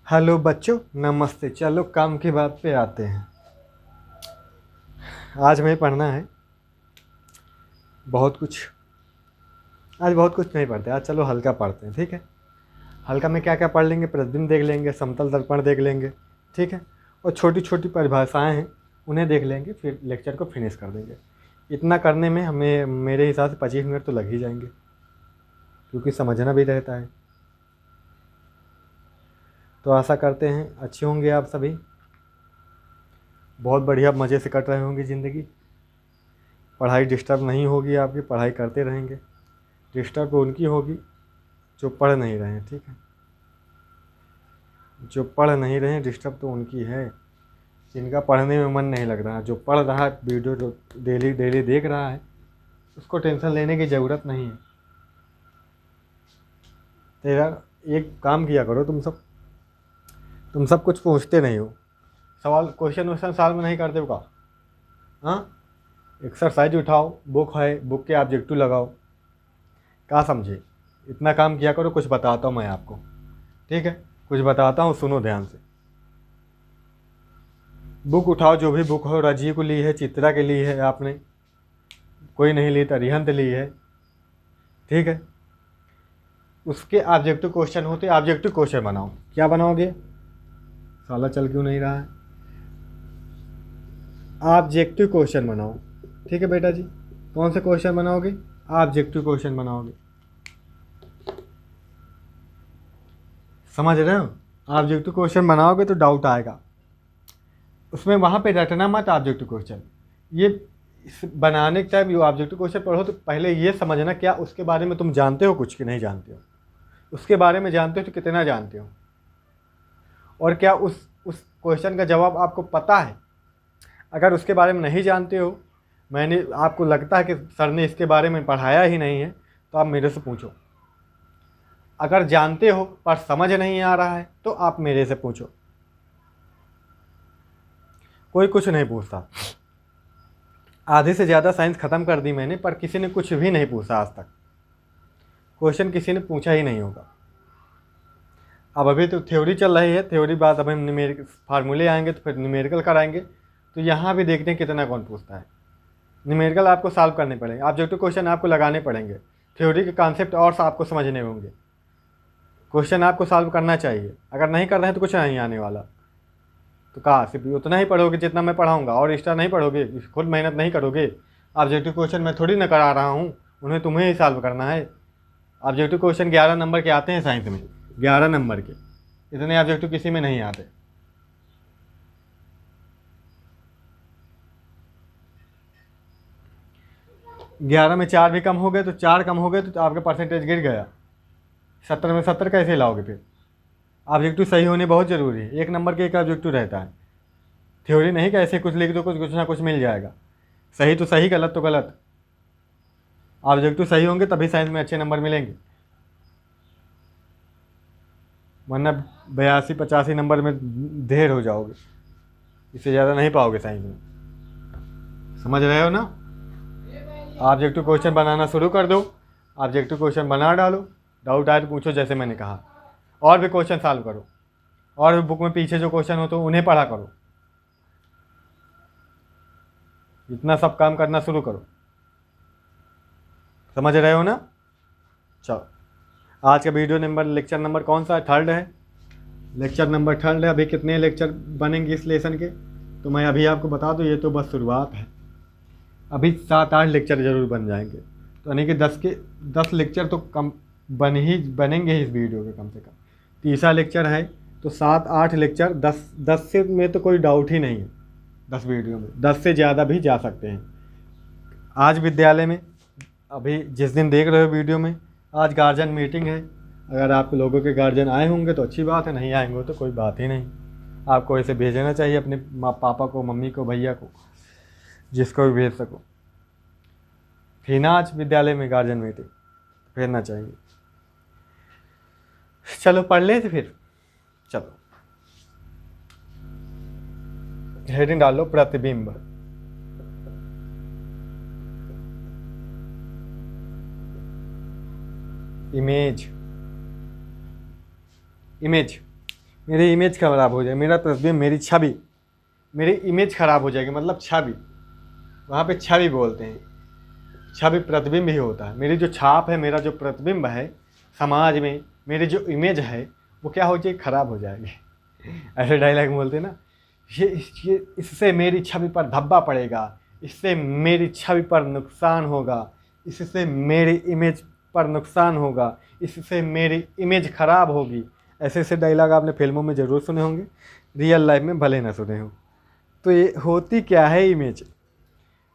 Hello बच्चों, नमस्ते। चलो काम की बात पे आते हैं। आज हमें पढ़ना है बहुत कुछ। आज बहुत कुछ नहीं पढ़ते, आज चलो हल्का पढ़ते हैं, ठीक है। हल्का में क्या क्या पढ़ लेंगे? प्रतिबिंब देख लेंगे, समतल दर्पण देख लेंगे, ठीक है। और छोटी छोटी परिभाषाएं हैं, उन्हें देख लेंगे, फिर लेक्चर को फिनिश कर देंगे। इतना करने में हमें मेरे हिसाब से 25 मिनट तो लग ही जाएंगे, क्योंकि समझना भी रहता है। तो आशा करते हैं अच्छे होंगे आप सभी, बहुत बढ़िया मज़े से कट रहे होंगी ज़िंदगी। पढ़ाई डिस्टर्ब नहीं होगी आपकी, पढ़ाई करते रहेंगे। डिस्टर्ब उनकी होगी जो पढ़ नहीं रहे हैं, ठीक है। जो पढ़ नहीं रहे हैं डिस्टर्ब तो उनकी है जिनका पढ़ने में मन नहीं लग रहा है। जो पढ़ रहा है, वीडियो जो डेली डेली देख रहा है, उसको टेंशन लेने की ज़रूरत नहीं है। तेरा एक काम किया करो, तुम सब कुछ पूछते नहीं हो। सवाल क्वेश्चन वोश्चन सॉल्व नहीं करते हो का? हाँ, एक्सरसाइज उठाओ, बुक है, बुक के ऑब्जेक्टिव लगाओ। क्या समझे? इतना काम किया करो। कुछ बताता हूँ मैं आपको, ठीक है। कुछ बताता हूँ, सुनो ध्यान से। बुक उठाओ, जो भी बुक हो। रजी को ली है, चित्रा के ली है आपने, कोई नहीं ली तो अरिहंत ली है, ठीक है। उसके ऑब्जेक्टिव क्वेश्चन होते, ऑब्जेक्टिव क्वेश्चन बनाओ। क्या बनाओगे? साला चल क्यों नहीं रहा है? ऑब्जेक्टिव क्वेश्चन बनाओ, ठीक है बेटा जी। कौन से क्वेश्चन बनाओगे? ऑब्जेक्टिव क्वेश्चन बनाओगे, समझ रहे हो? ऑब्जेक्टिव क्वेश्चन बनाओगे तो डाउट आएगा उसमें। वहाँ पे रटना मत ऑब्जेक्टिव क्वेश्चन। ये बनाने के टाइम ये ऑब्जेक्टिव क्वेश्चन पढ़ो तो पहले ये समझना, क्या उसके बारे में तुम जानते हो कुछ कि नहीं जानते हो। उसके बारे में जानते हो तो कितना जानते हो, और क्या उस क्वेश्चन का जवाब आपको पता है। अगर उसके बारे में नहीं जानते हो, मैंने आपको लगता है कि सर ने इसके बारे में पढ़ाया ही नहीं है, तो आप मेरे से पूछो। अगर जानते हो पर समझ नहीं आ रहा है तो आप मेरे से पूछो। कोई कुछ नहीं पूछता। आधे से ज़्यादा साइंस ख़त्म कर दी मैंने, पर किसी ने कुछ भी नहीं पूछा आज तक। क्वेश्चन किसी ने पूछा ही नहीं होगा। अब अभी तो थ्योरी चल रही है, थ्योरी बाद अब हम न्यूमेरिकल फार्मूले आएंगे तो फिर न्यूमेरिकल कराएंगे। तो यहाँ भी देखते हैं कितना कौन पूछता है। न्यूमेरिकल आपको सॉल्व करने पड़ेंगे, ऑब्जेक्टिव क्वेश्चन आपको लगाने पड़ेंगे, थ्योरी के कॉन्सेप्ट और आपको समझने होंगे। क्वेश्चन आपको सॉल्व करना चाहिए। अगर नहीं कर रहे हैं तो कुछ नहीं आने वाला। तो कहा सिर्फ उतना ही पढ़ोगे जितना मैं पढ़ाऊँगा, और एक्स्ट्रा नहीं पढ़ोगे, खुद मेहनत नहीं करोगे। ऑब्जेक्टिव क्वेश्चन मैं थोड़ी ना करा रहा हूँ, उन्हें तुम्हें ही सॉल्व करना है। ऑब्जेक्टिव क्वेश्चन 11 नंबर के आते हैं साइंस में, 11 नंबर के। इतने ऑब्जेक्टिव किसी में नहीं आते। ग्यारह में 4 भी कम हो गए तो 4 कम हो गए तो आपका परसेंटेज गिर गया। 70 में 70 कैसे लाओगे फिर? ऑब्जेक्टिव सही होने बहुत ज़रूरी है। 1 नंबर के एक ऑब्जेक्टिव रहता है। थ्योरी नहीं कि ऐसे कुछ लिख दो, कुछ ना कुछ मिल जाएगा। सही तो सही, गलत तो गलत। ऑब्जेक्टिव सही होंगे तभी साइंस में अच्छे नंबर मिलेंगे, वरना 82-85 नंबर में ढेर हो जाओगे। इससे ज़्यादा नहीं पाओगे साइंस में। समझ रहे हो ना? ऑब्जेक्टिव क्वेश्चन बनाना शुरू कर दो। ऑब्जेक्टिव क्वेश्चन बना डालो, डाउट आए तो पूछो, जैसे मैंने कहा। और भी क्वेश्चन सॉल्व करो, और भी बुक में पीछे जो क्वेश्चन हो तो उन्हें पढ़ा करो। इतना सब काम करना शुरू करो। समझ रहे हो ना? चलो, आज का वीडियो नंबर, लेक्चर नंबर कौन सा है? 3rd है। लेक्चर नंबर 3rd है। अभी कितने लेक्चर बनेंगे इस लेसन के, तो मैं अभी आपको बता दूँ, ये तो बस शुरुआत है। अभी 7-8 लेक्चर ज़रूर बन जाएंगे, तो यानी कि 10 लेक्चर तो कम बनेंगे ही इस वीडियो के, कम से कम। तीसरा लेक्चर है तो 7-8 लेक्चर, 10 से में तो कोई डाउट ही नहीं है। 10 वीडियो में 10 से ज़्यादा भी जा सकते हैं। आज विद्यालय में, अभी जिस दिन देख रहे हो वीडियो में, आज गार्जियन मीटिंग है। अगर आप लोगों के गार्जियन आए होंगे तो अच्छी बात है, नहीं आएंगे तो कोई बात ही नहीं। आपको ऐसे भेजना चाहिए अपने पापा को, मम्मी को, भैया को, जिसको भी भेज सको। थी ना आज विद्यालय में गार्जियन मीटिंग, भेजना चाहिए। चलो पढ़ ले फिर। चलो, हेडिंग डाल लो, प्रतिबिंब। इमेज, इमेज मेरी इमेज खराब हो जाएगी, मेरा प्रतिबिंब, मेरी छवि, मेरी इमेज खराब हो जाएगी, मतलब छवि, वहाँ पे छवि बोलते हैं, छवि प्रतिबिंब ही होता है। मेरी जो छाप है, मेरा जो प्रतिबिंब है समाज में, मेरी जो इमेज है वो क्या हो जाएगी, खराब हो जाएगी। ऐसे डायलॉग बोलते हैं ना, ये इससे मेरी छवि पर धब्बा पड़ेगा, इससे मेरी छवि पर नुकसान होगा, इससे मेरी इमेज पर नुकसान होगा, इससे मेरी इमेज खराब होगी। ऐसे ऐसे डायलॉग आपने फिल्मों में ज़रूर सुने होंगे, रियल लाइफ में भले ना सुने हो। तो ये होती क्या है इमेज,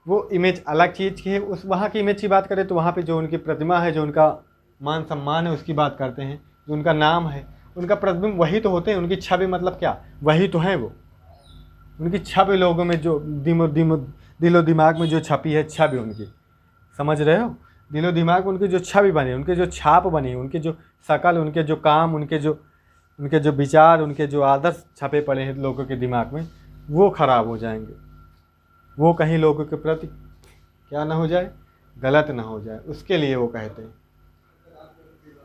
वो इमेज अलग चीज़ की है। उस वहाँ की इमेज की बात करें तो वहाँ पे जो उनकी प्रतिमा है, जो उनका मान सम्मान है, उसकी बात करते हैं, जो उनका नाम है, उनका प्रतिबिंब वही तो होते हैं। उनकी छवि मतलब क्या, वही तो है वो। उनकी छवि लोगों में जो दिलो दिमाग में जो छपी है, छवि उनकी, समझ रहे हो, दिलो दिमाग में उनकी जो छवि बनी, उनके जो छाप बनी, उनके जो शकल, उनके जो काम, उनके जो विचार, उनके जो आदर्श छपे पड़े हैं लोगों के दिमाग में, वो खराब हो जाएंगे। वो कहीं लोगों के प्रति क्या ना हो जाए, गलत ना हो जाए, उसके लिए वो कहते हैं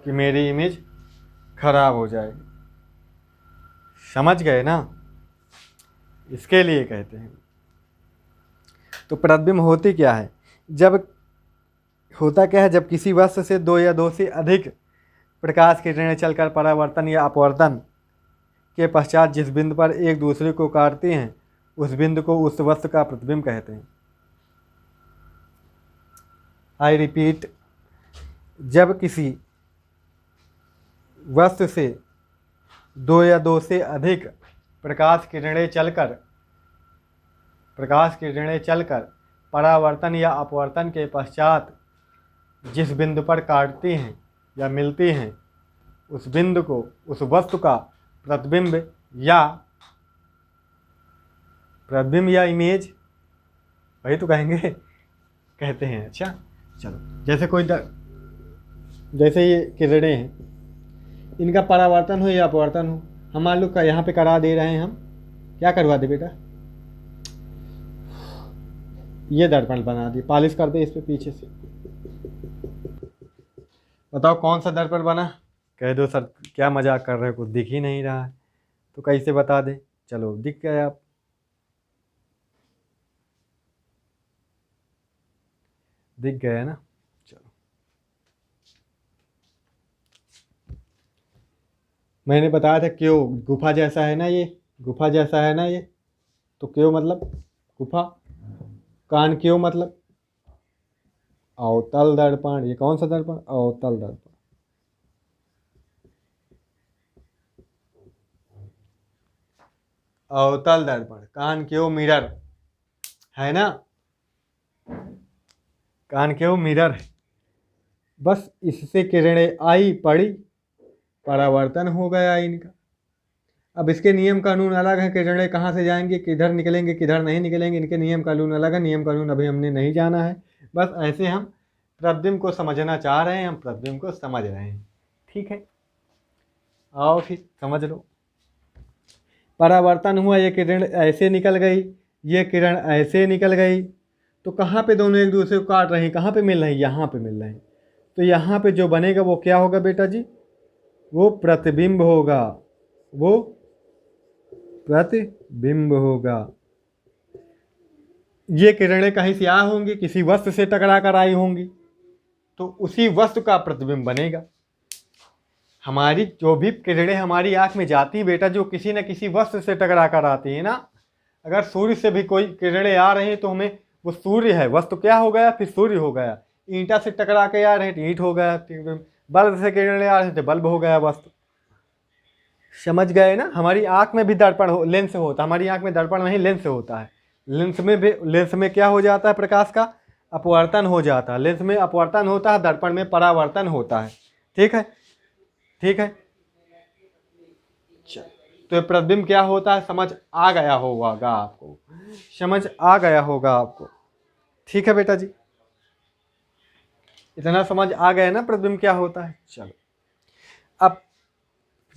कि मेरी इमेज खराब हो जाएगी। समझ गए ना, इसके लिए कहते हैं। तो प्रतिबिंब होती क्या है, जब होता क्या है, जब किसी वस्तु से दो या दो से अधिक प्रकाश की किरणें चलकर परावर्तन या अपवर्तन के पश्चात जिस बिंदु पर एक दूसरे को काटते हैं, उस बिंदु को उस वस्तु का प्रतिबिंब कहते हैं। आई रिपीट, जब किसी वस्तु से दो या दो से अधिक प्रकाश किरणें चलकर परावर्तन या अपवर्तन के पश्चात जिस बिंदु पर काटती हैं या मिलती हैं, उस बिंदु को उस वस्तु का प्रतिबिंब या इमेज, वही तो कहेंगे, कहते हैं। अच्छा चलो, जैसे ये किरणें हैं, इनका परावर्तन हो या अपवर्तन हो, हम मान लो यहाँ पे करा दे रहे हैं, हम क्या करवा दे बेटा, ये दर्पण बना दिए, पॉलिश कर दे इस पे पीछे से। बताओ कौन सा दर्पण बना, कह दो सर क्या मजाक कर रहे हो, कुछ दिख ही नहीं रहा है, तो कैसे बता दे। चलो दिख गए आप, दिख गए ना। चलो, मैंने बताया था क्यों गुफा जैसा है ना, ये गुफा जैसा है ना ये, तो क्यों मतलब गुफा, कान क्यों मतलब अवतल दर्पण। ये कौन सा दर्पण, अवतल दर्पण, अवतल दर्पण। कान क्यों मिरर है ना, कान क्यों मिरर है, बस इससे किरणें आई पड़ी, परावर्तन हो गया इनका। अब इसके नियम कानून अलग है, किरणें कहाँ से जाएंगी, किधर निकलेंगे, किधर नहीं निकलेंगे, इनके नियम कानून अलग है। नियम कानून अभी हमने नहीं जाना है, बस ऐसे हम प्रतिबिंब को समझना चाह रहे हैं, हम प्रतिबिंब को समझ रहे हैं। ठीक है, आओ फिर समझ लो। परावर्तन हुआ, ये किरण ऐसे निकल गई, ये किरण ऐसे निकल गई, तो कहाँ पे दोनों एक दूसरे को काट रहे हैं, कहाँ पे मिल रहे हैं, यहाँ पे मिल रहे हैं। तो यहाँ पे जो बनेगा वो क्या होगा बेटा जी, वो प्रतिबिंब होगा, वो प्रतिबिंब होगा। ये किरणें कहीं से आई होंगी, किसी वस्तु से टकरा कर आई होंगी, तो उसी वस्तु का प्रतिबिंब बनेगा। हमारी जो भी किरणें हमारी आंख में जाती हैं बेटा, जो किसी न किसी वस्तु से टकरा कर आती है ना। अगर सूर्य से भी कोई किरणें आ रही हैं तो हमें वो सूर्य है, वस्तु क्या हो गया, फिर सूर्य हो गया। ईंटा से टकरा के आ रहे तो ईंट हो गया, बल्ब से किरणें आ रही तो बल्ब हो गया वस्तु। समझ गए ना। हमारी आंख में भी दर्पण लेंस होता है, हमारी आंख में दर्पण नहीं लेंस होता है। लेंस में क्या हो जाता है, प्रकाश का अपवर्तन हो जाता है। लेंस में अपवर्तन होता है, दर्पण में परावर्तन होता है। ठीक है, ठीक है। तो प्रतिबिंब क्या होता है, समझ आ गया होगा आपको, समझ आ गया होगा आपको। ठीक है बेटा जी, इतना समझ आ गया ना प्रतिबिंब क्या होता है। चलो, अब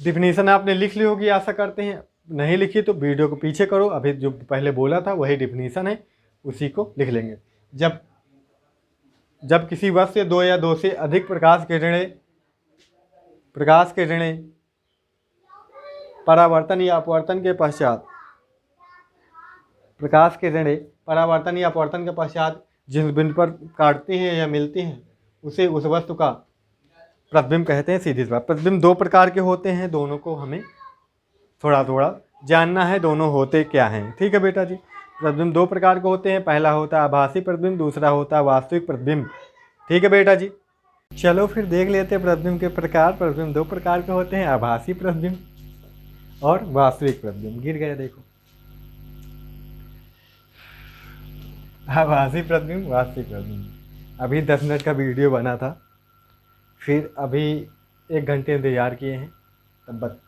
डिफिनीशन आपने लिख ली होगी, आशा करते हैं। नहीं लिखी तो वीडियो को पीछे करो, अभी जो पहले बोला था वही डिफिनीशन है, उसी को लिख लेंगे। जब किसी वस्तु से दो या दो से अधिक प्रकाश किरणें परावर्तन या अपवर्तन के पश्चात प्रकाश किरणें परावर्तन या अपवर्तन के पश्चात जिस बिंदु पर काटती हैं या मिलती हैं उसे उस वस्तु का प्रतिबिंब कहते हैं। सीधी सी बात, प्रतिबिंब दो प्रकार के होते हैं, दोनों को हमें थोड़ा थोड़ा जानना है, दोनों होते क्या हैं। ठीक है बेटा जी, प्रतिबिंब दो प्रकार के होते हैं, पहला होता है आभासी प्रतिबिंब, दूसरा होता है वास्तविक प्रतिबिंब। ठीक है बेटा जी, चलो फिर देख लेते हैं प्रतिबिंब के प्रकार। प्रतिबिंब दो प्रकार के होते हैं, आभासी प्रतिबिंब और वास्तविक प्रतिबिंब। गिर गया देखो, आभासी प्रतिबिंब, वास्तविक प्रतिबिंब। अभी 10 मिनट का वीडियो बना था, फिर अभी 1 घंटे इंतजार किए हैं, तब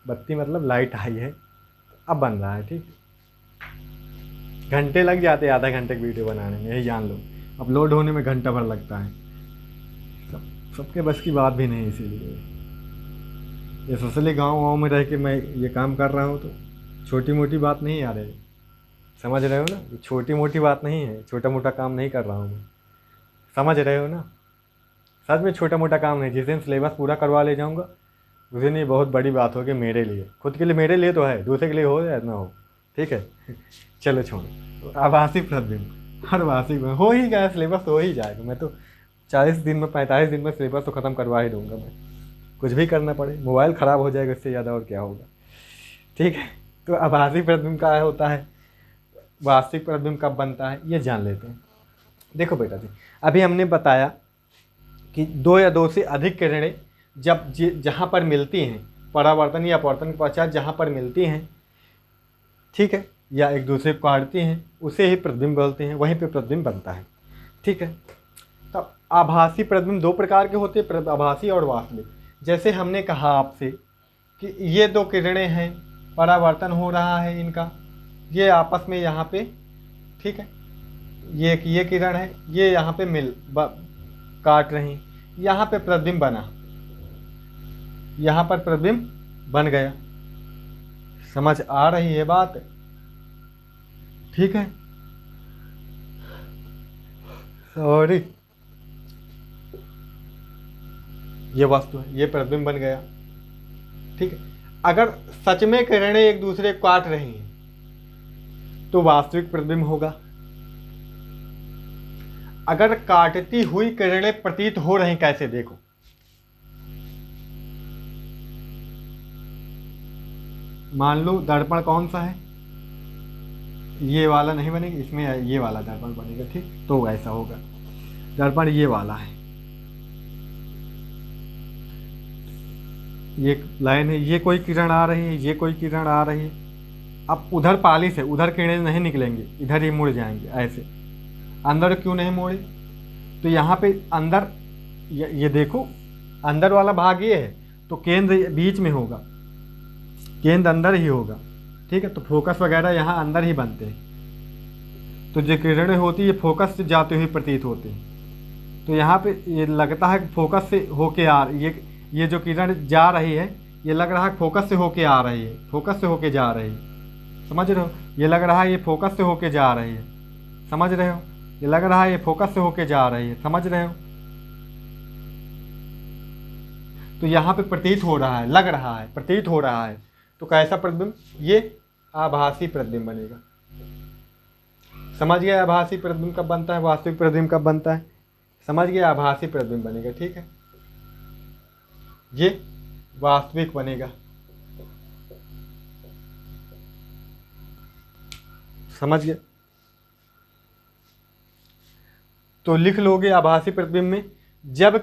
बत्ती मतलब लाइट आई है, अब बन रहा है। ठीक है, घंटे लग जाते हैं आधा घंटे की वीडियो बनाने में, यही जान लो। अपलोड होने में घंटा भर लगता है, सबके बस की बात भी नहीं। इसीलिए ये सोशली गाँव में रह के मैं ये काम कर रहा हूँ, तो छोटी मोटी बात नहीं आ रही, समझ रहे हो ना। ये छोटी मोटी बात नहीं है, छोटा मोटा काम नहीं कर रहा हूँ मैं, समझ रहे हो ना। सच में छोटा मोटा काम नहीं। जिस दिन सिलेबस पूरा करवा ले जाऊँगा उस दिन ये बहुत बड़ी बात होगी मेरे लिए, खुद के लिए, मेरे लिए तो है, दूसरे के लिए हो या ना हो। ठीक है, चलो छोड़ो। आभासी प्रतिबिंब और वास्तविक हो ही गया, सिलेबस हो ही जाएगा। मैं तो 40 दिन में 45 दिन में सिलेबस तो ख़त्म करवा ही दूँगा मैं, कुछ भी करना पड़े। मोबाइल ख़राब हो जाएगा, इससे ज़्यादा और क्या होगा। ठीक है, तो आभासी प्रतिबिंब क्या होता है, वास्तविक प्रतिबिंब कब बनता है, ये जान लेते हैं। देखो बेटा जी, अभी हमने बताया कि 2 या 2 से अधिक किरणें जब जहाँ पर मिलती हैं, परावर्तन या अपवर्तन के पश्चात जहाँ पर मिलती हैं, ठीक है, या एक दूसरे को काटती हैं, उसे ही प्रतिबिंब बोलते हैं, वहीं पे प्रतिबिंब बनता है। ठीक है, तब आभासी प्रतिबिंब दो प्रकार के होते हैं, आभासी और वास्तविक। जैसे हमने कहा आपसे कि ये 2 किरणें हैं, परावर्तन हो रहा है इनका, ये आपस में यहाँ पे, ठीक है, ये किरण है, ये यहाँ पे काट रही, यहाँ पे प्रतिबिंब बना, यहाँ पर प्रतिबिंब बन गया। समझ आ रही है बात? ठीक है, सॉरी, ये वस्तु है, ये प्रतिबिंब बन गया। ठीक है, अगर सच में किरणें एक दूसरे को काट रही हैं तो वास्तविक प्रतिबिंब होगा। अगर काटती हुई किरणें प्रतीत हो रही, कैसे देखो, मान लो दर्पण कौन सा है, ये वाला नहीं बनेगा, इसमें ये वाला दर्पण बनेगा। ठीक, तो ऐसा होगा, दर्पण ये वाला है, ये लाइन है, ये कोई किरण आ रही है, ये कोई किरण आ रही है। अब उधर पालिश है, उधर किरणें नहीं निकलेंगे, इधर ही मुड़ जाएंगे ऐसे। अंदर क्यों नहीं मोड़े, तो यहाँ पे अंदर ये देखो, अंदर वाला भाग ये है, तो केंद्र बीच में होगा, केंद्र अंदर ही होगा। ठीक है, तो फोकस वगैरह यहाँ अंदर ही बनते हैं, तो जो किरणें होती है फोकस से जाते हुए प्रतीत होते हैं। तो यहाँ पे ये लगता है फोकस से होके ये जो किरण जा रही है, ये लग रहा है फोकस से होके आ रही है, फोकस से होके जा रही है। समझ रहे हो, ये लग रहा है ये फोकस से होके जा रही है। समझ रहे हो, ये लग रहा है ये फोकस से होके जा रही है। समझ रहे हो, तो यहाँ पे प्रतीत हो रहा है, लग रहा है, प्रतीत हो रहा है। तो कैसा प्रतिबिंब, ये आभासी प्रतिबिंब बनेगा। समझ गए आभासी प्रतिबिंब कब बनता है, वास्तविक प्रतिबिंब कब बनता है, समझ गए, आभासी प्रतिबिंब बनेगा। ठीक है, ये वास्तविक बनेगा। समझ गए, तो लिख लोगे आभासी प्रतिबिंब में जब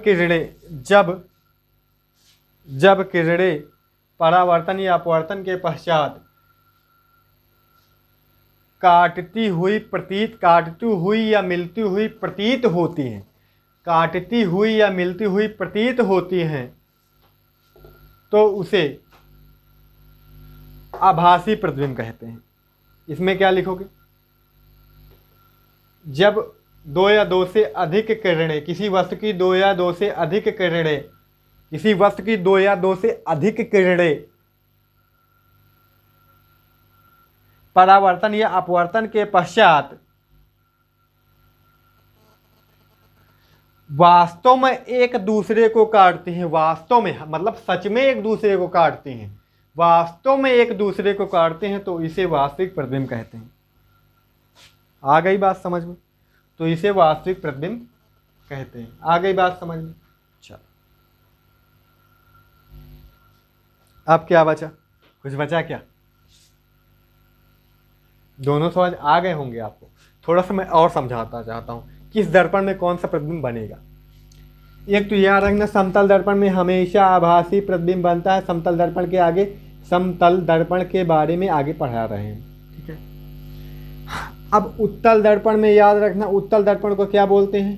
किरणें परावर्तन या अपवर्तन के पश्चात काटती हुई या मिलती हुई प्रतीत होती हैं, काटती हुई या मिलती हुई प्रतीत होती हैं, तो उसे आभासी प्रतिबिंब कहते हैं। इसमें क्या लिखोगे, जब 2 या 2 से अधिक किरणें, किसी वस्तु की 2 या 2 से अधिक किरणें, किसी वस्तु की 2 या 2 से अधिक किरणें परावर्तन या अपवर्तन के पश्चात वास्तव में एक दूसरे को काटती हैं, वास्तव में मतलब सच में एक दूसरे को काटती हैं, वास्तव में एक दूसरे को काटते हैं तो इसे वास्तविक प्रतिबिंब कहते हैं। आ गई बात समझ में? तो इसे वास्तविक प्रतिबिंब कहते हैं। आ गई बात समझ में? चलो, अब क्या बचा? कुछ बचा क्या? दोनों समझ आ गए होंगे आपको। थोड़ा सा मैं और समझाता चाहता हूँ किस दर्पण में कौन सा प्रतिबिंब बनेगा। एक तो याद रखना, समतल दर्पण में हमेशा आभासी प्रतिबिंब बनता है। समतल दर्पण के आगे, समतल दर्पण के बारे में आगे पढ़ा रहे हैं, ठीक है। अब उत्तल दर्पण में याद रखना, उत्तल दर्पण को क्या बोलते हैं?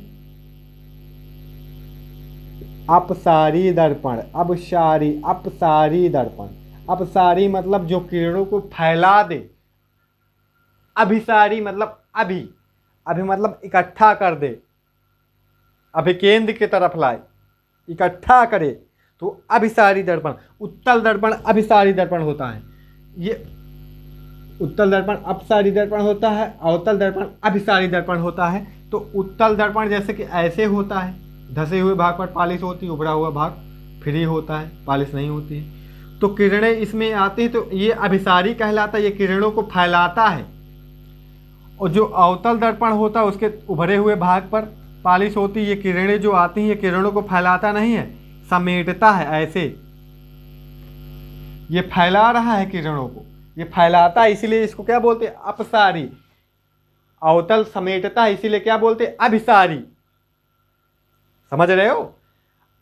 अपसारी दर्पण। अपसारी दर्पण। अपसारी मतलब जो किरणों को फैला दे। अभिसारी मतलब अभी मतलब इकट्ठा कर दे, अभिकेंद्र की तरफ लाए, इकट्ठा करे, तो अभिसारी दर्पण। उत्तल दर्पण अभिसारी दर्पण होता है। ये उत्तल दर्पण अपसारी दर्पण होता है, अवतल दर्पण अभिसारी दर्पण होता है। तो उत्तल दर्पण जैसे कि ऐसे होता है, धसे हुए भाग पर पालिश होती है, उभरा हुआ भाग फ्री होता है, पालिश नहीं होती है। तो किरणें इसमें आती है तो ये अभिसारी कहलाता है, ये किरणों को फैलाता है। और जो अवतल दर्पण होता है उसके उभरे हुए भाग पर पालिश होती है, ये किरणें जो आती हैं ये किरणों को फैलाता नहीं है, समेटता है। ऐसे ये फैला रहा है किरणों को, ये फैलाता है, इसीलिए इसको क्या बोलते हैं? अपसारी। अवतल समेटता है, इसीलिए क्या बोलते हैं? अभिसारी। समझ रहे हो?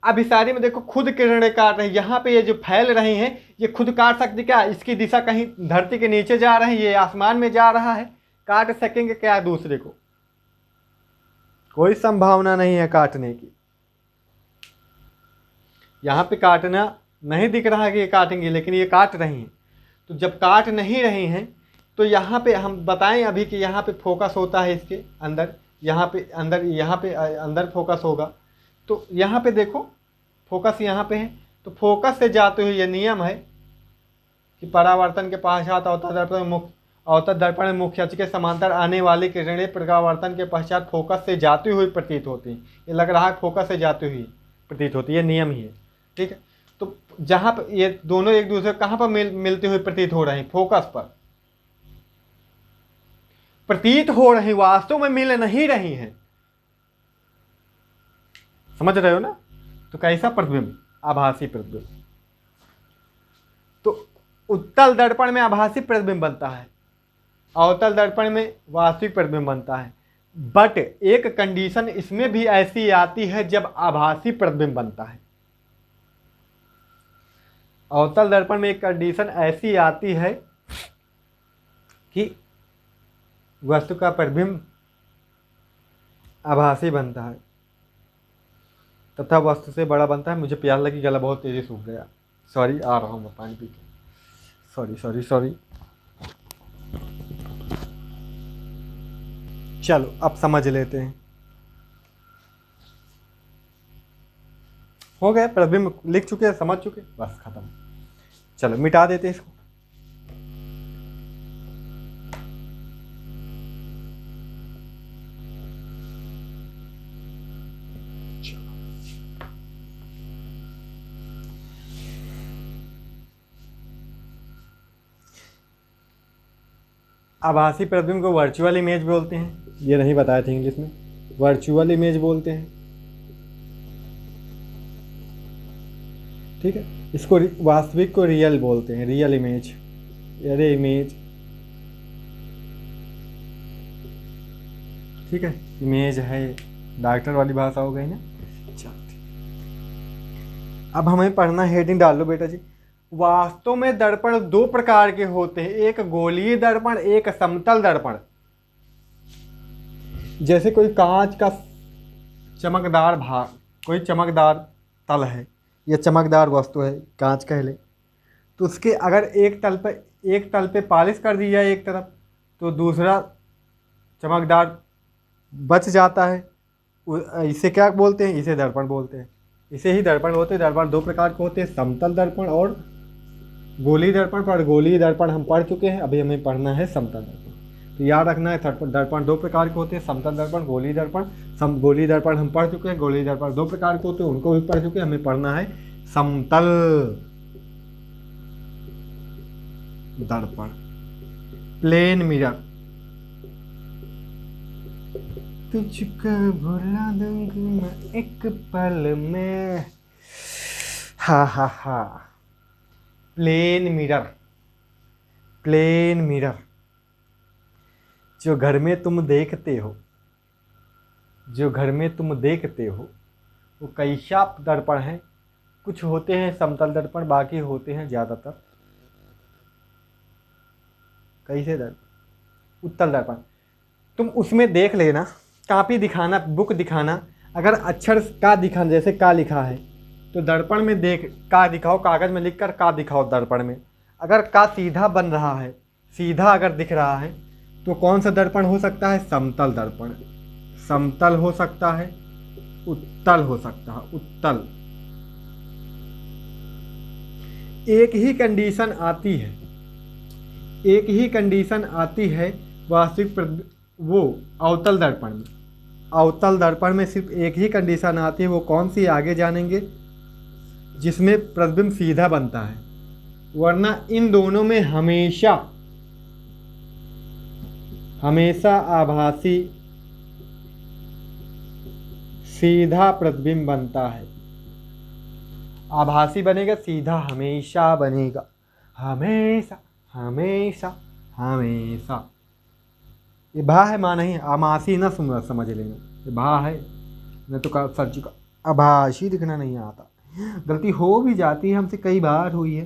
अभिसारी में देखो खुद किरणें काट रही, यहाँ पे ये जो फैल रही हैं ये खुद काट सकती क्या? इसकी दिशा कहीं धरती के नीचे जा रही है, ये आसमान में जा रहा है, काट सकेंगे क्या दूसरे को? कोई संभावना नहीं है काटने की। यहाँ पे काटना नहीं दिख रहा है कि ये काटेंगे, लेकिन ये काट रही हैं। तो जब काट नहीं रही हैं तो यहाँ पे हम बताएं अभी कि यहाँ पे फोकस होता है इसके अंदर, यहाँ पे अंदर, यहाँ पे अंदर फोकस होगा। तो यहाँ पे देखो फोकस यहाँ पे है, तो फोकस से जाते हुए ये नियम है कि परावर्तन के पश्चात अवतल दर्पण में मुख्य अक्ष के समांतर आने वाली किरणें परावर्तन के पश्चात फोकस से जाती हुई प्रतीत होती हैं। ये लग रहा है फोकस से जाती हुई प्रतीत होती है, ये नियम ही है, ठीक है। तो जहाँ पर ये दोनों एक दूसरे कहाँ पर मिलते हुए प्रतीत हो रहे हैं? फोकस पर प्रतीत हो रही, वास्तव में मिल नहीं रही हैं। समझ रहे हो ना? तो कैसा प्रतिबिंब? आभासी प्रतिबिंब। तो उत्तल दर्पण में आभासी प्रतिबिंब बनता है, अवतल दर्पण में वास्तविक प्रतिबिंब बनता है। बट एक कंडीशन इसमें भी ऐसी आती है जब आभासी प्रतिबिंब बनता है। अवतल दर्पण में एक कंडीशन ऐसी आती है कि वस्तु का प्रतिबिंब आभासी बनता है तथा वस्तु से बड़ा बनता है। मुझे प्यास लगी, गला बहुत तेजी सूख गया, सॉरी, आ रहा हूँ मैं पानी पी के, सॉरी। चलो अब समझ लेते हैं। हो गया, प्रतिबिंब लिख चुके हैं, समझ चुके, बस खत्म। चलो मिटा देते हैं इसको। आभासी प्रतिबिंब को वर्चुअल इमेज बोलते हैं, ये नहीं बताया था इंग्लिश में, वर्चुअल इमेज बोलते हैं, ठीक है। इसको वास्तविक को रियल बोलते हैं, रियल इमेज, अरे इमेज, ठीक है। इमेज है, डॉक्टर वाली भाषा हो गई ना। अब हमें पढ़ना, हेडिंग डाल लो बेटा जी। वास्तव में दर्पण दो प्रकार के होते हैं, एक गोलीय दर्पण, एक समतल दर्पण। जैसे कोई कांच का चमकदार भाग, कोई चमकदार तल है, यह चमकदार वस्तु है, कांच कह ले, तो उसके अगर एक तल पे पॉलिश कर दी जाए एक तरफ, तो दूसरा चमकदार बच जाता है। इसे क्या बोलते हैं? इसे दर्पण बोलते हैं, इसे ही दर्पण होते हैं। दर्पण दो प्रकार के होते हैं, समतल दर्पण और गोलीय दर्पण। पर गोलीय दर्पण हम पढ़ चुके हैं, अभी हमें पढ़ना है समतल दर्पण। तो याद रखना है, दर्पण दो प्रकार के होते हैं, समतल दर्पण, गोलीय दर्पण। गोलीय दर्पण हम पढ़ चुके हैं, गोलीय दर्पण दो प्रकार के होते हैं, उनको भी पढ़ चुके हैं। हमें पढ़ना है समतल। दर्पण। Plane mirror. तुझको भुला दूंगी मैं एक पल में। हा हा हा। Plane mirror. Plane mirror. जो घर में तुम देखते हो, जो घर में तुम देखते हो वो कैसा दर्पण है। कुछ होते हैं समतल दर्पण, बाकी होते हैं ज़्यादातर कैसे दर्पण, उत्तल दर्पण। तुम उसमें देख लेना, कॉपी दिखाना, बुक दिखाना, अगर अक्षर का दिखाना, जैसे का लिखा है तो दर्पण में देख का दिखाओ, कागज़ में लिखकर का दिखाओ दर्पण में। अगर का सीधा बन रहा है, सीधा अगर दिख रहा है तो कौन सा दर्पण हो सकता है? समतल दर्पण। समतल हो सकता है, उत्तल हो सकता है, उत्तल। एक ही कंडीशन आती है, एक ही कंडीशन आती है वास्तविक वो अवतल दर्पण में। अवतल दर्पण में सिर्फ एक ही कंडीशन आती है, वो कौन सी आगे जानेंगे, जिसमें प्रतिबिंब सीधा बनता है। वरना इन दोनों में हमेशा हमेशा आभासी सीधा प्रतिबिंब बनता है। आभासी बनेगा, सीधा हमेशा बनेगा, हमेशा हमेशा हमेशा। ये भा है, माँ नहीं, आमासी ना समझ लेना, ये भा है। मैं तो सर चुका, आभासी लिखना नहीं आता। गलती हो भी जाती है, हमसे कई बार हुई है,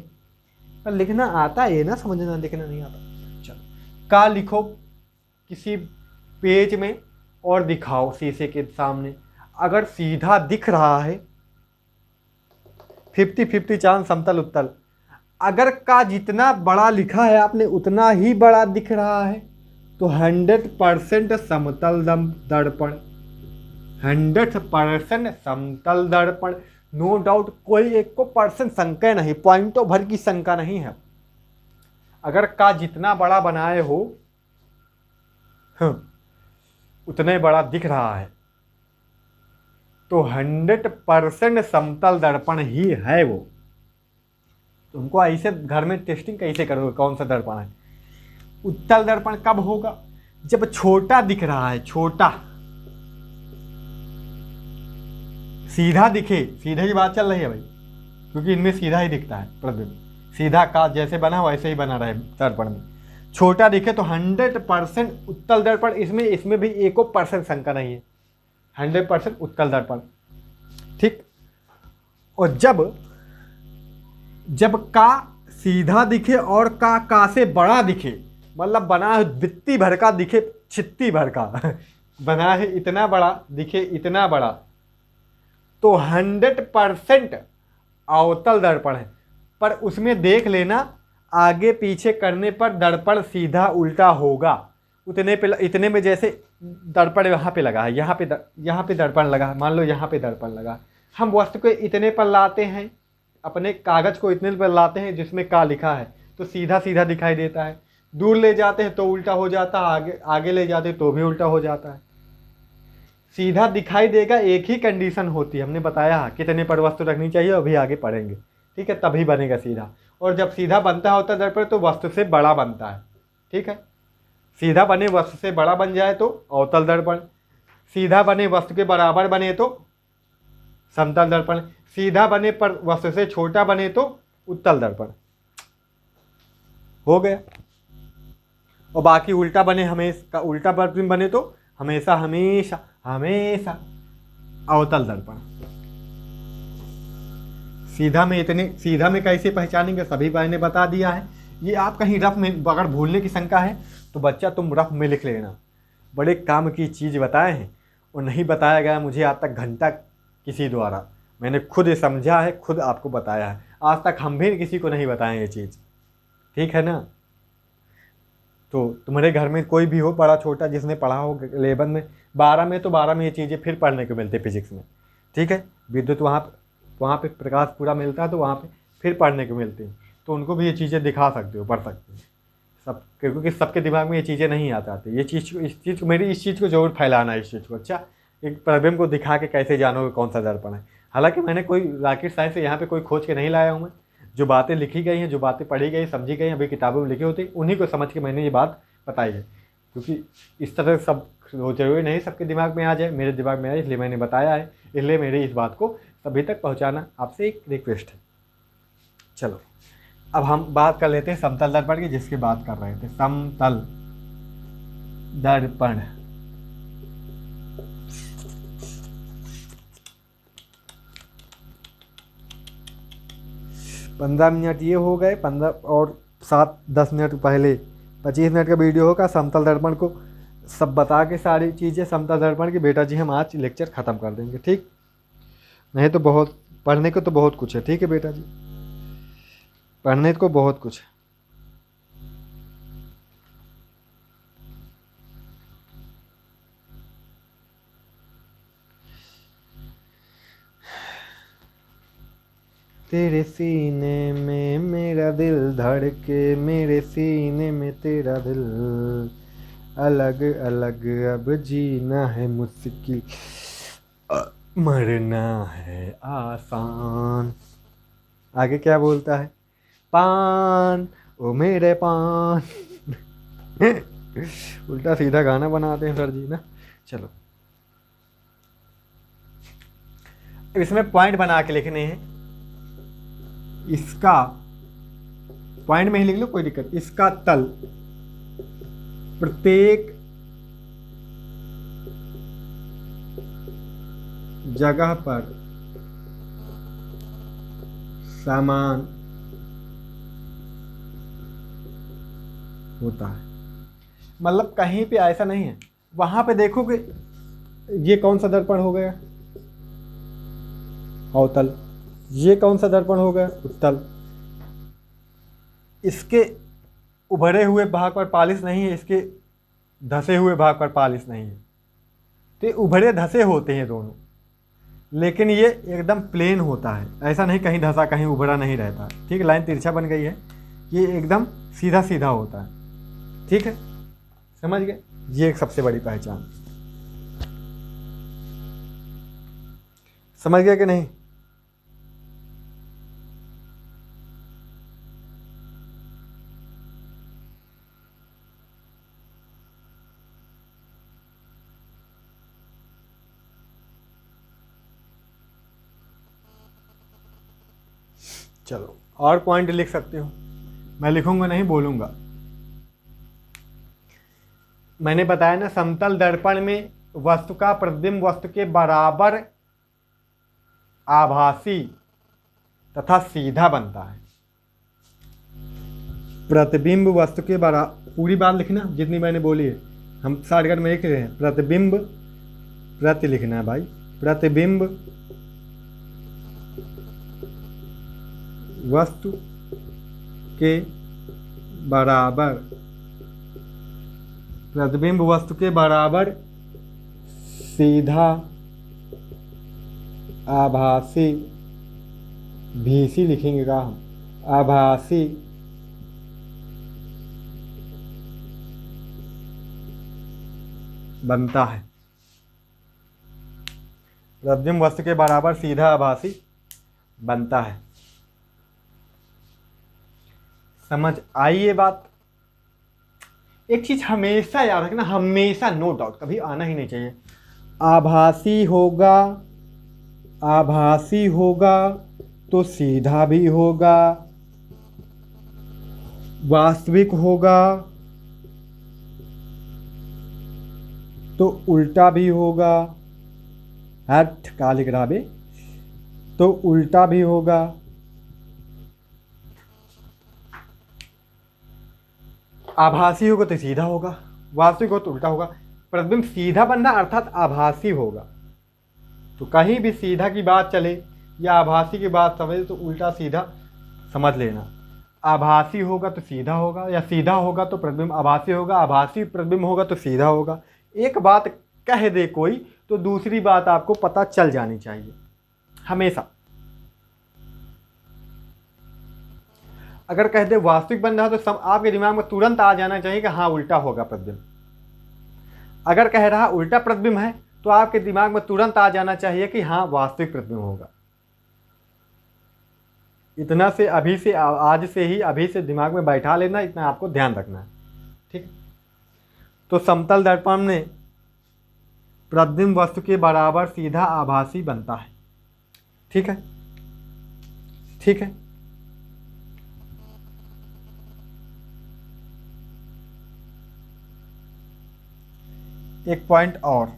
पर लिखना आता है ना, समझना लिखना नहीं आता। चलो, का लिखो किसी पेज में और दिखाओ शीशे के सामने। अगर सीधा दिख रहा है 50-50 चांस समतल उत्तल। अगर का जितना बड़ा लिखा है आपने उतना ही बड़ा दिख रहा है तो 100% समतल दर्पण। 100% समतल दर्पण, नो डाउट। कोई एक को परसेंट शंका नहीं, पॉइंटों भर की शंका नहीं है। अगर का जितना बड़ा बनाए हो उतने बड़ा दिख रहा है तो 100% समतल दर्पण ही है वो। तुमको ऐसे घर में टेस्टिंग कैसे करोगे कौन सा दर्पण है? उत्तल दर्पण कब होगा? जब छोटा दिख रहा है, छोटा सीधा दिखे। सीधे की बात चल रही है भाई, क्योंकि इनमें सीधा ही दिखता है प्रतिबिंब। सीधा का जैसे बना वैसे ही बना रहे दर्पण में। छोटा दिखे तो 100% उत्तल दर्पण। इसमें भी एको परसेंट शंका नहीं है, 100% उत्तल दर्पण। ठीक। और जब का सीधा दिखे और का से बड़ा दिखे, मतलब बना है बित्ती भर का दिखे, छित्ती भर का बना है इतना बड़ा दिखे, इतना बड़ा, तो 100% अवतल दर्पण है। पर उसमें देख लेना, आगे पीछे करने पर दर्पण सीधा उल्टा होगा। इतने में जैसे दर्पण यहाँ पे लगा है, यहाँ पे दर्पण लगा है, मान लो यहाँ पे दर्पण लगा। हम वस्तु को इतने पर लाते हैं, अपने कागज को इतने पर लाते हैं जिसमें का लिखा है, तो सीधा सीधा दिखाई देता है। दूर ले जाते हैं तो उल्टा हो जाता है, आगे ले जाते हैं तो भी उल्टा हो जाता है। सीधा दिखाई देगा, एक ही कंडीशन होती है, हमने बताया कितने पर वस्तु रखनी चाहिए, अभी आगे पढ़ेंगे। ठीक है, तभी बनेगा सीधा। और जब सीधा बनता होता है दर्पण तो वस्तु से बड़ा बनता है। ठीक है, सीधा बने वस्तु से बड़ा बन जाए तो अवतल दर्पण, सीधा बने वस्तु के बराबर बने तो समतल दर्पण, सीधा बने पर वस्तु से छोटा बने तो उत्तल दर्पण। हो गया। और बाकी उल्टा बने, हमेशा उल्टा प्रतिबिंब बने तो हमेशा हमेशा हमेशा अवतल दर्पण। सीधा में कैसे पहचानेंगे, सभी मैंने बता दिया है। ये आप कहीं रफ में अगर भूलने की शंका है तो बच्चा तुम रफ में लिख लेना। बड़े काम की चीज़ बताए हैं और नहीं बताया गया मुझे आज तक घंटा किसी द्वारा। मैंने खुद समझा है, खुद आपको बताया है। आज तक हम भी किसी को नहीं बताएं ये चीज़। ठीक है ना? तो तुम्हारे घर में कोई भी हो, बड़ा छोटा, जिसने पढ़ा हो 11 में 12 में, तो 12 में ये चीज़ें फिर पढ़ने को मिलती है फिजिक्स में। ठीक है, विद्युत वहाँ पे प्रकाश पूरा मिलता है तो वहाँ पे फिर पढ़ने को मिलती है, तो उनको भी ये चीज़ें दिखा सकते हो, पढ़ सकते हो सब, क्योंकि सबके दिमाग में ये चीज़ें नहीं आ जाती। इस चीज़ को मेरी इस चीज़ को जरूर फैलाना है, इस चीज़ को। अच्छा, एक प्रतिबिंब को दिखा के कैसे जानोगे कौन सा दर्पण है। हालांकि मैंने कोई रॉकेट साइंस से यहाँ पे कोई खोज के नहीं लाया हूँ मैं, जो बातें लिखी गई हैं, जो बातें पढ़ी गई, समझी गई, अभी किताबों में लिखी होती, उन्हीं को समझ के मैंने ये बात बताई है। क्योंकि इस तरह सब जरूरी नहीं सबके दिमाग में आ जाए, मेरे दिमाग में आए इसलिए मैंने बताया है, इसलिए मेरी इस बात को सभी तक पहुँचाना आपसे एक रिक्वेस्ट है। चलो अब हम बात कर लेते हैं समतल दर्पण की, जिसकी बात कर रहे थे। समतल दर्पण, पंद्रह मिनट ये हो गए, 15 और 7-10 मिनट पहले 25 मिनट का वीडियो होगा समतल दर्पण को सब बता के, सारी चीज़ें समतल दर्पण की बेटा जी हम आज लेक्चर ख़त्म कर देंगे, ठीक। नहीं तो बहुत पढ़ने को तो बहुत कुछ है, ठीक है बेटा जी, पढ़ने को बहुत कुछ है। तेरे सीने में मेरा दिल धड़के, मेरे सीने में तेरा दिल, अलग अलग अब जीना है मुश्किल, मरना है आसान। आगे क्या बोलता है? पान ओ मेरे पान उल्टा सीधा गाना बनाते हैं सर जी ना। चलो इसमें पॉइंट बना के लिखने हैं, इसका पॉइंट में ही लिख लो कोई दिक्कत। इसका तल प्रत्येक जगह पर समान होता है। मतलब कहीं पे ऐसा नहीं है, वहां पे देखोगे ये कौन सा दर्पण हो गया? अवतल। ये कौन सा दर्पण हो गया? उत्तल। इसके उभरे हुए भाग पर पालिश नहीं है, इसके धसे हुए भाग पर पालिश नहीं है। तो ये उभरे धसे होते हैं दोनों, लेकिन ये एकदम प्लेन होता है, ऐसा नहीं कहीं धसा कहीं उभरा नहीं रहता। ठीक है, लाइन तिरछा बन गई है, ये एकदम सीधा सीधा होता है। ठीक है, समझ गए? ये एक सबसे बड़ी पहचान। समझ गया कि नहीं? चलो और पॉइंट लिख सकते हो, मैं लिखूंगा नहीं, बोलूंगा। मैंने बताया ना, समतल दर्पण में वस्तु का प्रतिबिंब वस्तु के बराबर आभासी तथा सीधा बनता है। प्रतिबिंब वस्तु के बराबर, पूरी बात लिखना जितनी मैंने बोली है, हम शॉर्टकट में लिख रहे हैं। प्रतिबिंब, प्रति लिखना है भाई, प्रतिबिंब वस्तु के बराबर, प्रतिबिंब वस्तु के बराबर सीधा आभासी, भीसी लिखेंगे का हम, आभासी बनता है। प्रतिबिंब वस्तु के बराबर सीधा आभासी बनता है। समझ आई ये बात? एक चीज हमेशा याद रखना, हमेशा, नो डाउट, कभी आना ही नहीं चाहिए। आभासी होगा, आभासी होगा तो सीधा भी होगा, वास्तविक होगा तो उल्टा भी होगा। हट का लिख रहा बे, तो उल्टा भी होगा। आभासी होगा तो सीधा होगा, वास्तविक हो तो उल्टा होगा। प्रतिबिंब सीधा बनना अर्थात आभासी होगा। तो कहीं भी सीधा की बात चले या आभासी की बात समझे तो उल्टा सीधा समझ लेना। आभासी होगा तो सीधा होगा, या सीधा होगा तो प्रतिबिंब आभासी होगा, आभासी प्रतिबिंब होगा तो सीधा होगा। एक बात कह दे कोई तो दूसरी बात आपको पता चल जानी चाहिए हमेशा। अगर कह दे वास्तविक बन रहा तो सब आपके दिमाग में तुरंत आ जाना चाहिए कि हाँ उल्टा होगा प्रतिबिंब। अगर कह रहा उल्टा प्रतिबिंब है तो आपके दिमाग में तुरंत आ जाना चाहिए कि हाँ वास्तविक प्रतिबिंब होगा। इतना से अभी से आज से ही अभी से दिमाग में बैठा लेना, इतना आपको ध्यान रखना है। ठीक। तो समतल दर्पण में प्रतिबिंब वस्तु के बराबर सीधा आभासी बनता है। ठीक है, ठीक है। एक पॉइंट और,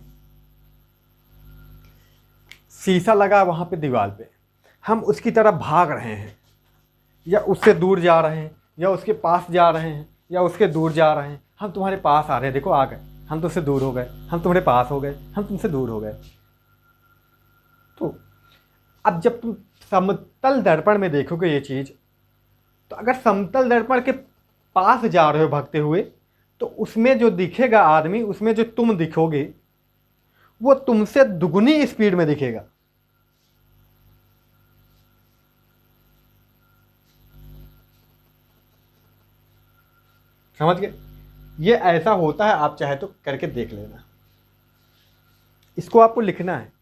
शीशा लगा वहां पे दीवार पे, हम उसकी तरफ भाग रहे हैं या उससे दूर जा रहे हैं या उसके पास जा रहे हैं या उसके दूर जा रहे हैं, हम तुम्हारे पास आ रहे हैं, देखो आ गए, हम तुमसे दूर हो गए, हम तुम्हारे पास हो गए, हम तुमसे दूर हो गए। तो अब जब तुम समतल दर्पण में देखोगे ये चीज़, तो अगर समतल दर्पण के पास जा रहे हो भागते हुए, तो उसमें जो दिखेगा आदमी, उसमें जो तुम दिखोगे वो तुमसे दुगनी स्पीड में दिखेगा। समझ गए? ये ऐसा होता है, आप चाहे तो करके देख लेना। इसको आपको लिखना है,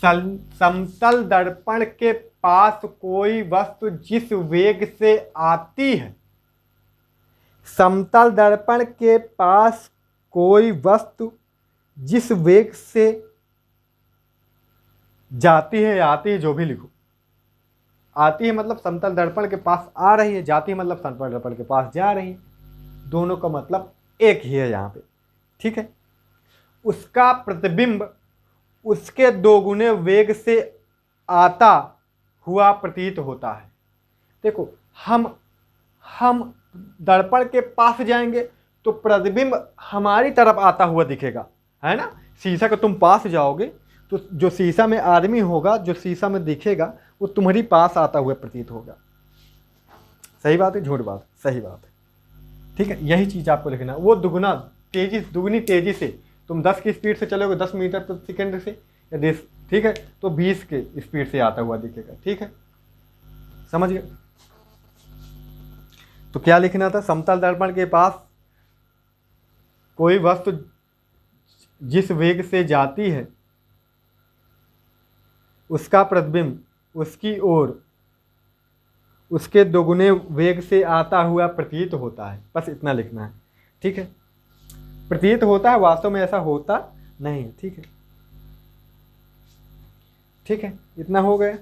समतल दर्पण के पास कोई वस्तु जिस वेग से आती है, समतल दर्पण के पास कोई वस्तु जिस वेग से जाती है या आती है, जो भी लिखो, आती है मतलब समतल दर्पण के पास आ रही है, जाती है मतलब समतल दर्पण के पास जा रही है, दोनों का मतलब एक ही है यहाँ पे। ठीक है, उसका प्रतिबिंब उसके दोगुने वेग से आता हुआ प्रतीत होता है। देखो, हम दर्पण के पास जाएंगे तो प्रतिबिंब हमारी तरफ आता हुआ दिखेगा, है ना। शीशा का तुम पास जाओगे तो जो शीशा में आदमी होगा, जो शीशा में दिखेगा, वो तुम्हारी पास आता हुआ प्रतीत होगा। सही बात है, झूठ बात? सही बात है। ठीक है, यही चीज़ आपको लिखना। वो दुगनी तेजी से तुम 10 की स्पीड से चलोगे, 10 मीटर प्रति सेकंड से या 10, ठीक है, तो 20 के स्पीड से आता हुआ दिखेगा। ठीक है, समझ गए? तो क्या लिखना था? समतल दर्पण के पास कोई वस्तु जिस वेग से जाती है, उसका प्रतिबिंब उसकी ओर उसके दोगुने वेग से आता हुआ प्रतीत होता है। बस इतना लिखना है। ठीक है, प्रतीत होता है, वास्तव में ऐसा होता नहीं है। ठीक है, ठीक है, इतना हो गया।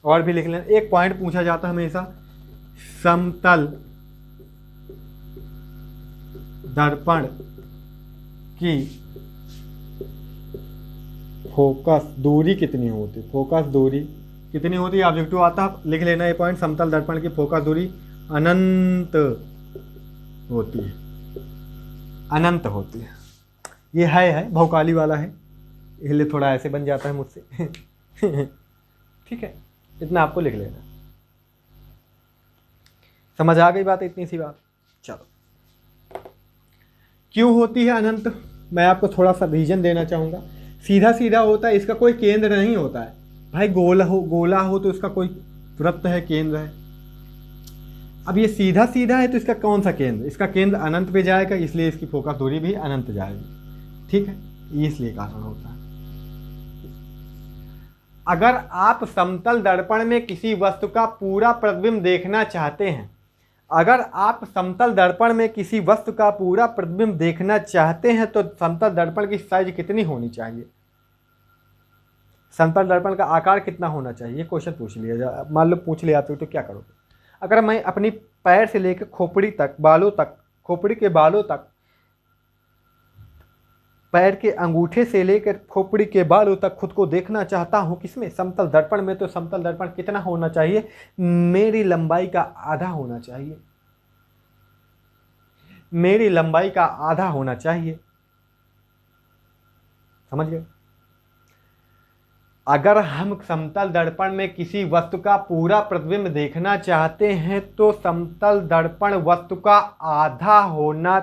और भी लिख लेना। एक पॉइंट पूछा जाता है हमेशा, समतल दर्पण की फोकस दूरी कितनी होती? फोकस दूरी कितनी होती है? ऑब्जेक्टिव आता है, लिख लेना ये पॉइंट। समतल दर्पण की फोकस दूरी अनंत होती है, अनंत होती है। ये है भौकाली वाला है, इसलिए थोड़ा ऐसे बन जाता है मुझसे। ठीक है, इतना आपको लिख लेना। समझ आ गई बात? इतनी सी बात। चलो, क्यों होती है अनंत? मैं आपको थोड़ा सा रीजन देना चाहूँगा। सीधा सीधा होता है, इसका कोई केंद्र नहीं होता है भाई। गोला हो तो इसका कोई वृत्त है, केंद्र है। अब ये सीधा सीधा है तो इसका कौन सा केंद्र? इसका केंद्र अनंत पे जाएगा, इसलिए इसकी फोकस दूरी भी अनंत जाएगी। ठीक है, इसलिए कारण होता है। अगर आप समतल दर्पण में किसी वस्तु का पूरा प्रतिबिंब देखना चाहते हैं, अगर आप समतल दर्पण में किसी वस्तु का पूरा प्रतिबिंब देखना चाहते हैं, तो समतल दर्पण की साइज कितनी होनी चाहिए? समतल दर्पण का आकार कितना होना चाहिए? क्वेश्चन पूछ लिया जाए, मान लो पूछ लिया तो क्या करोगे? अगर मैं अपनी पैर से लेकर खोपड़ी तक, बालों तक, खोपड़ी के बालों तक, पैर के अंगूठे से लेकर खोपड़ी के बालों तक खुद को देखना चाहता हूं, किसमें? समतल दर्पण में। तो समतल दर्पण कितना होना चाहिए? मेरी लंबाई का आधा होना चाहिए, मेरी लंबाई का आधा होना चाहिए। समझ गए? अगर हम समतल दर्पण में किसी वस्तु का पूरा प्रतिबिंब देखना चाहते हैं, तो समतल दर्पण वस्तु का आधा होना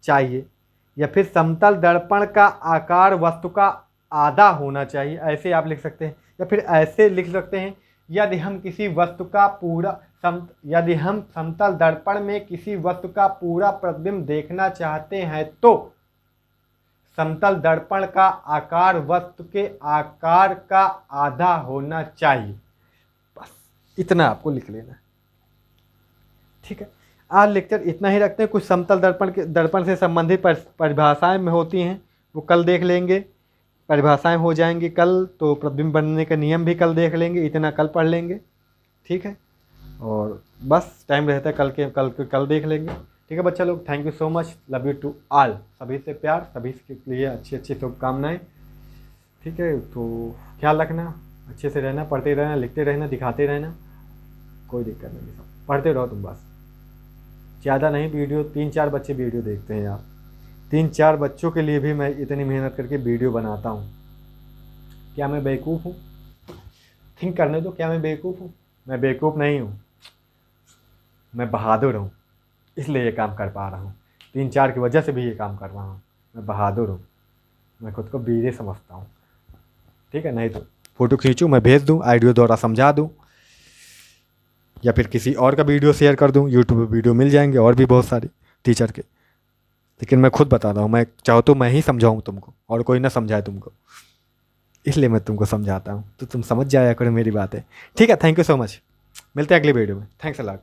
चाहिए, या फिर समतल दर्पण का आकार वस्तु का आधा होना चाहिए। ऐसे आप लिख सकते हैं, या फिर ऐसे लिख सकते हैं, यदि हम किसी वस्तु का पूरा यदि हम समतल दर्पण में किसी वस्तु का पूरा प्रतिबिंब देखना चाहते हैं, तो समतल दर्पण का आकार वस्तु के आकार का आधा होना चाहिए। इतना आपको लिख लेना है। ठीक है, आज लेक्चर इतना ही रखते हैं। कुछ समतल दर्पण से संबंधित परिभाषाएं में होती हैं, वो कल देख लेंगे। परिभाषाएं हो जाएंगी कल, तो प्रतिबिंब बनने का नियम भी कल देख लेंगे, इतना कल पढ़ लेंगे। ठीक है, और बस टाइम रहता है कल देख लेंगे। ठीक है बच्चा लोग, thank you so much, love you to all. सभी से प्यार, सभी के लिए अच्छी अच्छी शुभकामनाएं। ठीक है, तो ख्याल रखना, अच्छे से रहना, पढ़ते रहना, लिखते रहना, दिखाते रहना, कोई दिक्कत नहीं, सब पढ़ते रहो तुम बस। ज़्यादा नहीं, वीडियो 3-4 बच्चे वीडियो देखते हैं यार, 3-4 बच्चों के लिए भी मैं इतनी मेहनत करके वीडियो बनाता हूँ। क्या मैं बेवकूफ़ हूँ? थिंक करने दो, क्या मैं बेवकूफ़ हूँ? मैं बेवकूफ़ नहीं हूँ, मैं बहादुर हूँ, इसलिए ये काम कर पा रहा हूँ। 3-4 की वजह से भी ये काम कर रहा हूँ। मैं बहादुर हूँ, मैं खुद को वीर समझता हूँ। ठीक है, नहीं तो फ़ोटो खींचूँ, मैं भेज दूँ, ऑडियो द्वारा समझा दूँ, या फिर किसी और का वीडियो शेयर कर दूँ। यूट्यूब पे वीडियो मिल जाएंगे और भी बहुत सारे टीचर के, लेकिन मैं खुद बता रहा हूँ, मैं चाहूँ तो मैं ही समझाऊँ तुमको, और कोई ना समझाए तुमको, इसलिए मैं तुमको समझाता हूँ, तो तुम समझ जाया करो मेरी बातें। ठीक है, थैंक यू सो मच, मिलते हैं अगली वीडियो में। Thanks a lot.